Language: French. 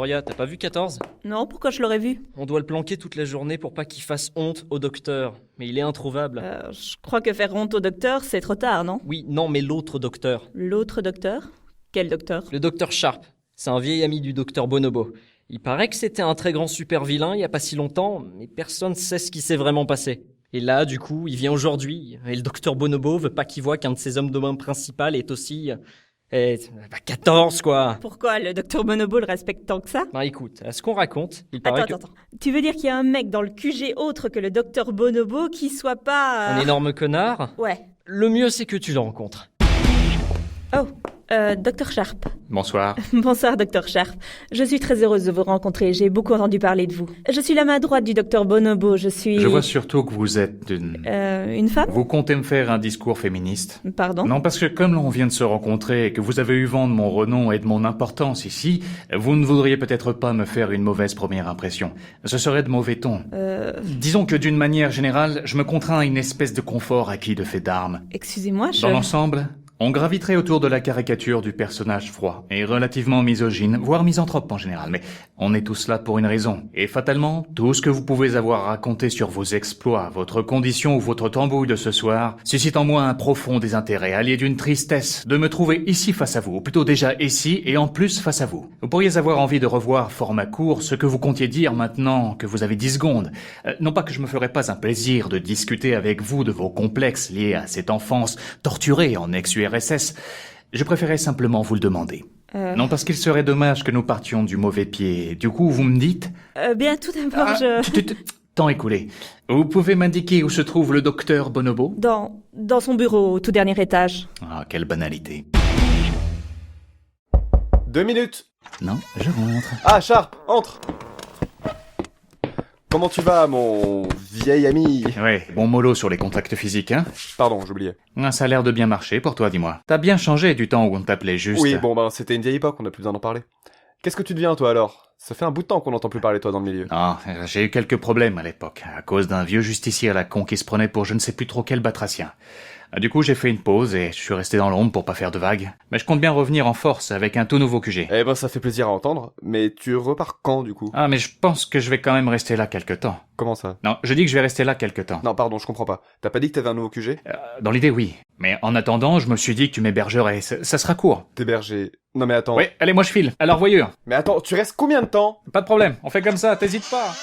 Victoria, t'as pas vu 14? Non, pourquoi je l'aurais vu? On doit le planquer toute la journée pour pas qu'il fasse honte au docteur. Mais il est introuvable. Je crois que faire honte au docteur, c'est trop tard, non? Oui, non, mais l'autre docteur. L'autre docteur? Quel docteur? Le docteur Sharp. C'est un vieil ami du docteur Bonobo. Il paraît que c'était un très grand super vilain il y a pas si longtemps, mais personne sait ce qui s'est vraiment passé. Et là, du coup, il vient aujourd'hui, et le docteur Bonobo veut pas qu'il voit qu'un de ses hommes de main principaux est aussi... 14, quoi. Pourquoi le docteur Bonobo le respecte tant que ça? Ben écoute, à ce qu'on raconte, il paraît Attends. Tu veux dire qu'il y a un mec dans le QG autre que le docteur Bonobo qui soit pas... Un énorme connard. Ouais. Le mieux, c'est que tu le rencontres. Oh, docteur Sharp. Bonsoir. Bonsoir, docteur Sharp. Je suis très heureuse de vous rencontrer, j'ai beaucoup entendu parler de vous. Je suis la main droite du docteur Bonobo, je vois surtout que vous êtes une femme? Vous comptez me faire un discours féministe? Pardon? Non, parce que comme l'on vient de se rencontrer et que vous avez eu vent de mon renom et de mon importance ici, vous ne voudriez peut-être pas me faire une mauvaise première impression. Ce serait de mauvais ton. Disons que d'une manière générale, je me contrains à une espèce de confort acquis de fait d'armes. Excusez-moi, Dans l'ensemble, on graviterait autour de la caricature du personnage froid et relativement misogyne, voire misanthrope en général, mais on est tous là pour une raison. Et fatalement, tout ce que vous pouvez avoir raconté sur vos exploits, votre condition ou votre tambouille de ce soir, suscite en moi un profond désintérêt, allié d'une tristesse de me trouver ici face à vous, ou plutôt déjà ici et en plus face à vous. Vous pourriez avoir envie de revoir format court ce que vous comptiez dire maintenant que vous avez 10 secondes. Non pas que je me ferais pas un plaisir de discuter avec vous de vos complexes liés à cette enfance torturée en ex-URSS. Je préférais simplement vous le demander. Non, parce qu'il serait dommage que nous partions du mauvais pied. Du coup, vous me dites... Bien, tout d'abord, Temps écoulé. Vous pouvez m'indiquer où se trouve le docteur Bonobo? Dans son bureau, au tout dernier étage. Ah, quelle banalité. 2 minutes. Non, je rentre. Ah, Sharp, entre. Comment tu vas, mon vieil ami? Ouais, bon mollo sur les contacts physiques, hein? Pardon, j'oubliais. Ça a l'air de bien marcher pour toi, dis-moi. T'as bien changé du temps où on t'appelait juste... Oui, bon, c'était une vieille époque, on n'a plus besoin d'en parler. Qu'est-ce que tu deviens, toi, alors? Ça fait un bout de temps qu'on n'entend plus parler de toi dans le milieu. Ah, j'ai eu quelques problèmes à l'époque, à cause d'un vieux justicier à la con qui se prenait pour je ne sais plus trop quel batracien. Du coup, j'ai fait une pause et je suis resté dans l'ombre pour pas faire de vagues. Mais je compte bien revenir en force avec un tout nouveau QG. Eh ben, ça fait plaisir à entendre, mais tu repars quand, du coup? Ah, mais je pense que je vais quand même rester là quelque temps. Comment ça? Non, je dis que je vais rester là quelque temps. Non, pardon, je comprends pas. T'as pas dit que t'avais un nouveau QG? Dans l'idée, oui. Mais en attendant, je me suis dit que tu m'hébergerais. Ça sera court. T'héberger... Non mais attends... Oui, allez, moi je file. À la revoyure. Mais attends, tu restes combien de temps? Pas de problème, on fait comme ça, t'hésites pas.